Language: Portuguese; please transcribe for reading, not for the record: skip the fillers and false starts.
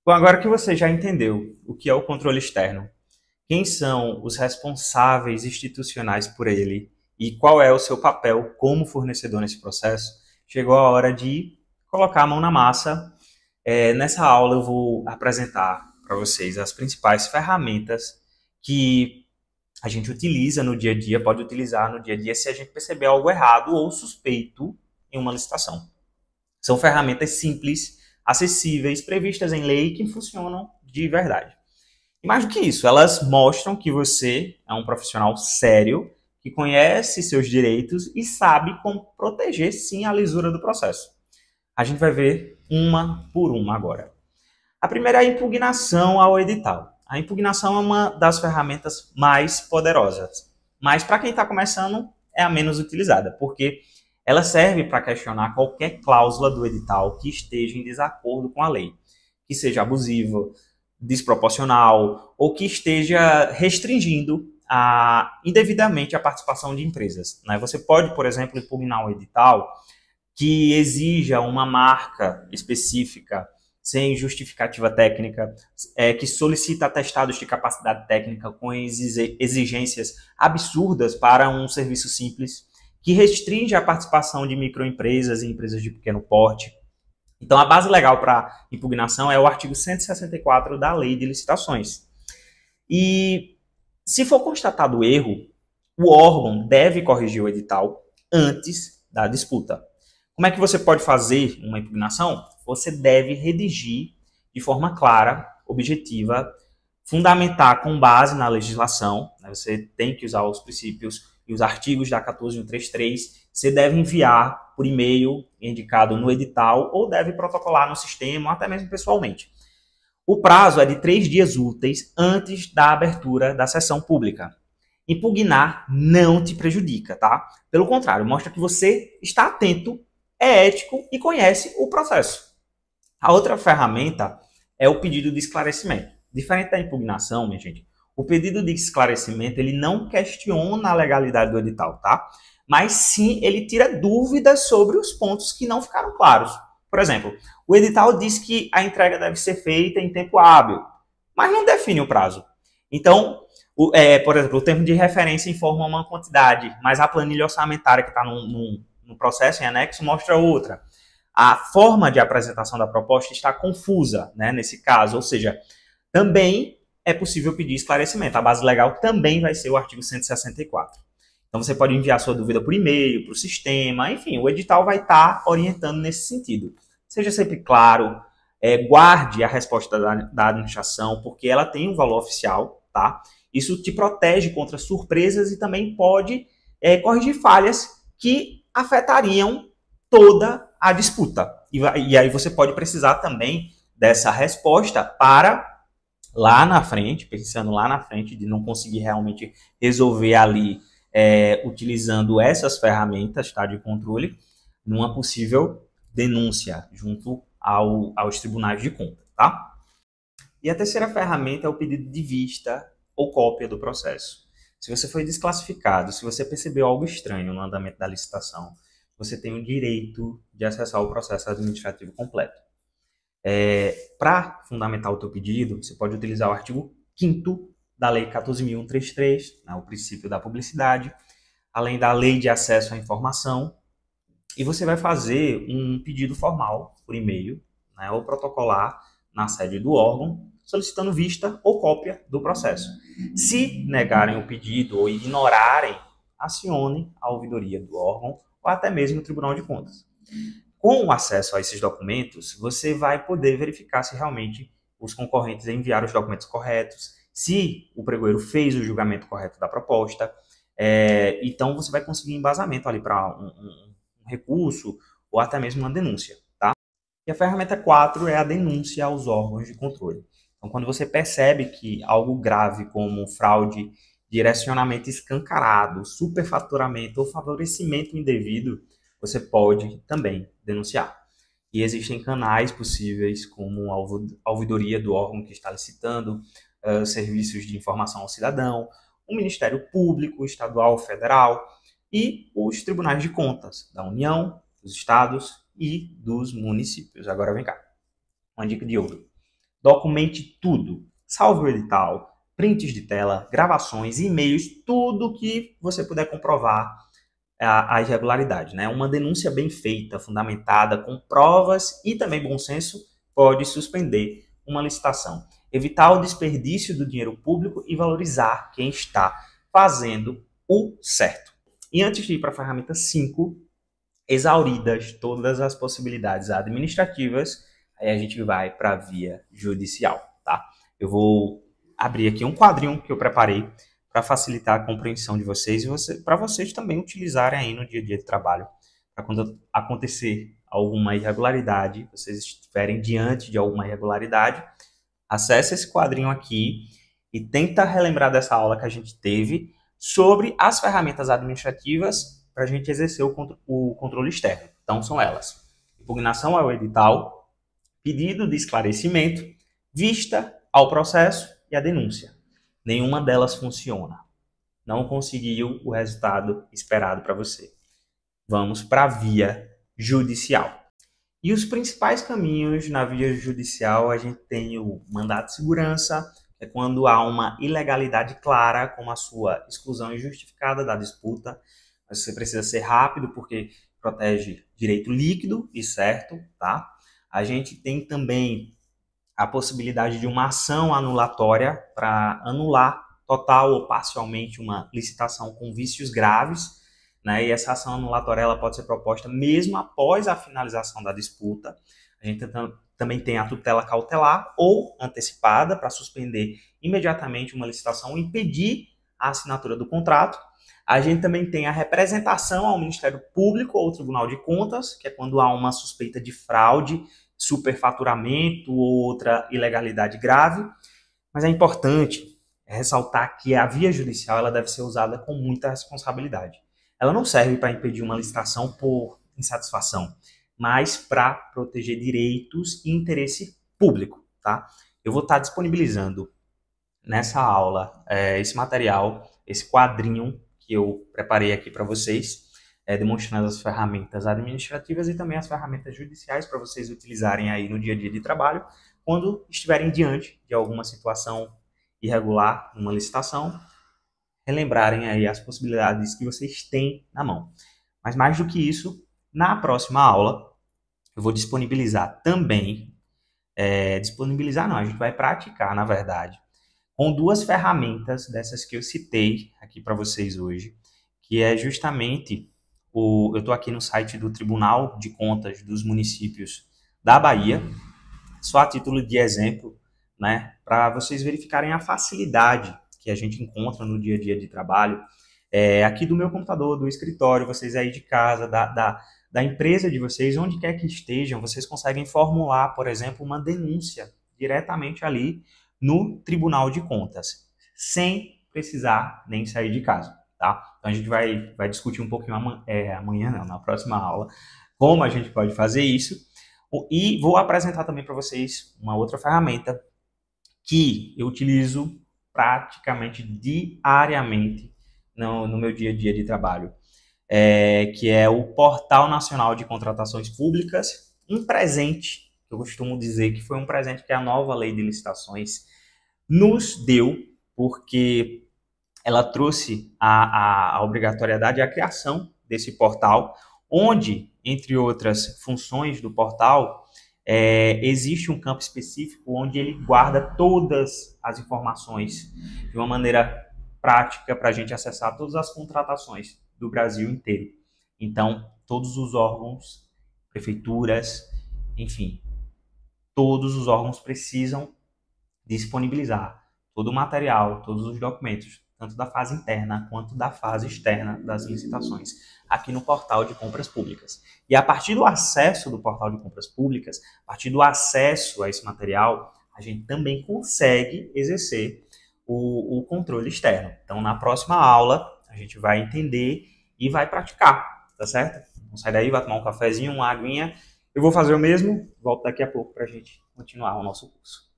Bom, agora que você já entendeu o que é o controle externo, quem são os responsáveis institucionais por ele e qual é o seu papel como fornecedor nesse processo, chegou a hora de colocar a mão na massa. Nessa aula eu vou apresentar para vocês as principais ferramentas que a gente utiliza no dia a dia, pode utilizar no dia a dia se a gente perceber algo errado ou suspeito em uma licitação. São ferramentas simples, acessíveis, previstas em lei que funcionam de verdade. E mais do que isso, elas mostram que você é um profissional sério, que conhece seus direitos e sabe como proteger, sim, a lisura do processo. A gente vai ver uma por uma agora. A primeira é a impugnação ao edital. A impugnação é uma das ferramentas mais poderosas, mas para quem está começando é a menos utilizada, porque ela serve para questionar qualquer cláusula do edital que esteja em desacordo com a lei, que seja abusiva, desproporcional ou que esteja restringindo indevidamente a participação de empresas. Você pode, por exemplo, impugnar um edital que exija uma marca específica sem justificativa técnica, que solicita atestados de capacidade técnica com exigências absurdas para um serviço simples, que restringe a participação de microempresas e empresas de pequeno porte. Então, a base legal para impugnação é o artigo 164 da Lei de Licitações. E, se for constatado erro, o órgão deve corrigir o edital antes da disputa. Como é que você pode fazer uma impugnação? Você deve redigir de forma clara, objetiva, fundamentar com base na legislação. Você tem que usar os princípios e os artigos da 14133. Você deve enviar por e-mail indicado no edital ou deve protocolar no sistema, ou até mesmo pessoalmente. O prazo é de 3 dias úteis antes da abertura da sessão pública. Impugnar não te prejudica, tá? Pelo contrário, mostra que você está atento, é ético e conhece o processo. A outra ferramenta é o pedido de esclarecimento. Diferente da impugnação, minha gente, o pedido de esclarecimento ele não questiona a legalidade do edital, tá? Mas sim ele tira dúvidas sobre os pontos que não ficaram claros. Por exemplo, o edital diz que a entrega deve ser feita em tempo hábil, mas não define o prazo. Então, por exemplo, o termo de referência informa uma quantidade, mas a planilha orçamentária que está no processo em anexo mostra outra. A forma de apresentação da proposta está confusa, nesse caso, ou seja, também é possível pedir esclarecimento. A base legal também vai ser o artigo 164. Então, você pode enviar sua dúvida por e-mail, para o sistema, enfim, o edital vai estar orientando nesse sentido. Seja sempre claro, guarde a resposta da administração, porque ela tem um valor oficial, tá? Isso te protege contra surpresas e também pode corrigir falhas que afetariam toda a disputa. E aí você pode precisar também dessa resposta para lá na frente, pensando lá na frente, de não conseguir realmente resolver ali utilizando essas ferramentas, tá, de controle, numa possível denúncia junto aos tribunais de contas, tá? E a terceira ferramenta é o pedido de vista ou cópia do processo. Se você foi desclassificado, se você percebeu algo estranho no andamento da licitação, você tem o direito de acessar o processo administrativo completo. Para fundamentar o teu pedido, você pode utilizar o artigo 5º da Lei 14.133, o princípio da publicidade, além da Lei de Acesso à Informação, e você vai fazer um pedido formal por e-mail, ou protocolar na sede do órgão, solicitando vista ou cópia do processo. Se negarem o pedido ou ignorarem, acione a ouvidoria do órgão ou até mesmo o Tribunal de Contas. Com o acesso a esses documentos, você vai poder verificar se realmente os concorrentes enviaram os documentos corretos, se o pregoeiro fez o julgamento correto da proposta. Então, você vai conseguir embasamento ali para um recurso ou até mesmo uma denúncia. Tá? E a ferramenta 4 é a denúncia aos órgãos de controle. Então, quando você percebe que algo grave como fraude, direcionamento escancarado, superfaturamento ou favorecimento indevido, você pode também denunciar. E existem canais possíveis, como a ouvidoria do órgão que está licitando, serviços de informação ao cidadão, o Ministério Público, estadual, federal e os tribunais de contas da União, dos estados e dos municípios. Agora vem cá, uma dica de ouro. documente tudo. Salve o edital, prints de tela, gravações, e-mails, tudo que você puder comprovar a irregularidade, né? Uma denúncia bem feita, fundamentada, com provas e também bom senso, pode suspender uma licitação. Evitar o desperdício do dinheiro público e valorizar quem está fazendo o certo. E antes de ir para a ferramenta 5, exauridas todas as possibilidades administrativas, aí a gente vai para a via judicial, tá? Eu vou abrir aqui um quadrinho que eu preparei para facilitar a compreensão de vocês e para vocês também utilizarem aí no dia a dia de trabalho. Para quando acontecer alguma irregularidade, vocês estiverem diante de alguma irregularidade, acesse esse quadrinho aqui e tenta relembrar dessa aula que a gente teve sobre as ferramentas administrativas para a gente exercer o controle externo. Então, são elas: impugnação ao edital, pedido de esclarecimento, vista ao processo e a denúncia. Nenhuma delas funciona. Não conseguiu o resultado esperado para você. Vamos para a via judicial. E os principais caminhos na via judicial, a gente tem o mandado de segurança, que é quando há uma ilegalidade clara, como a sua exclusão injustificada da disputa. Mas você precisa ser rápido, porque protege direito líquido e certo, tá? A gente tem também a possibilidade de uma ação anulatória para anular total ou parcialmente uma licitação com vícios graves, né? E essa ação anulatória ela pode ser proposta mesmo após a finalização da disputa. A gente também tem a tutela cautelar ou antecipada para suspender imediatamente uma licitação ou impedir a assinatura do contrato. A gente também tem a representação ao Ministério Público ou Tribunal de Contas, que é quando há uma suspeita de fraude, superfaturamento ou outra ilegalidade grave. Mas é importante ressaltar que a via judicial ela deve ser usada com muita responsabilidade. Ela não serve para impedir uma licitação por insatisfação, mas para proteger direitos e interesse público, tá? Eu vou estar disponibilizando nessa aula esse material, esse quadrinho que eu preparei aqui para vocês, demonstrando as ferramentas administrativas e também as ferramentas judiciais para vocês utilizarem aí no dia a dia de trabalho, quando estiverem diante de alguma situação irregular numa licitação, relembrarem aí as possibilidades que vocês têm na mão. Mas mais do que isso, na próxima aula, eu vou disponibilizar também, disponibilizar não, a gente vai praticar, na verdade, com duas ferramentas dessas que eu citei aqui para vocês hoje, que é justamente eu estou aqui no site do Tribunal de Contas dos Municípios da Bahia, só a título de exemplo, né, para vocês verificarem a facilidade que a gente encontra no dia a dia de trabalho, aqui do meu computador, do escritório, vocês aí de casa, da empresa de vocês, onde quer que estejam, vocês conseguem formular, por exemplo, uma denúncia diretamente ali no Tribunal de Contas, sem precisar nem sair de casa, tá? Então a gente vai discutir um pouquinho amanhã, não, na próxima aula, como a gente pode fazer isso, e vou apresentar também para vocês uma outra ferramenta que eu utilizo praticamente diariamente no meu dia a dia de trabalho, que é o Portal Nacional de Contratações Públicas, um presente, eu costumo dizer que foi um presente que a nova lei de licitações nos deu, porque ela trouxe a obrigatoriedade e a criação desse portal, onde, entre outras funções do portal, existe um campo específico onde ele guarda todas as informações de uma maneira prática para a gente acessar todas as contratações do Brasil inteiro. Então, todos os órgãos, prefeituras, enfim, todos os órgãos precisam disponibilizar todo o material, todos os documentos, tanto da fase interna quanto da fase externa das licitações, aqui no Portal de Compras Públicas. E a partir do acesso do Portal de Compras Públicas, a partir do acesso a esse material, a gente também consegue exercer o controle externo. Então, na próxima aula, a gente vai entender e vai praticar, tá certo? Vamos sair daí, vai tomar um cafezinho, uma aguinha. Eu vou fazer o mesmo, volto daqui a pouco para a gente continuar o nosso curso.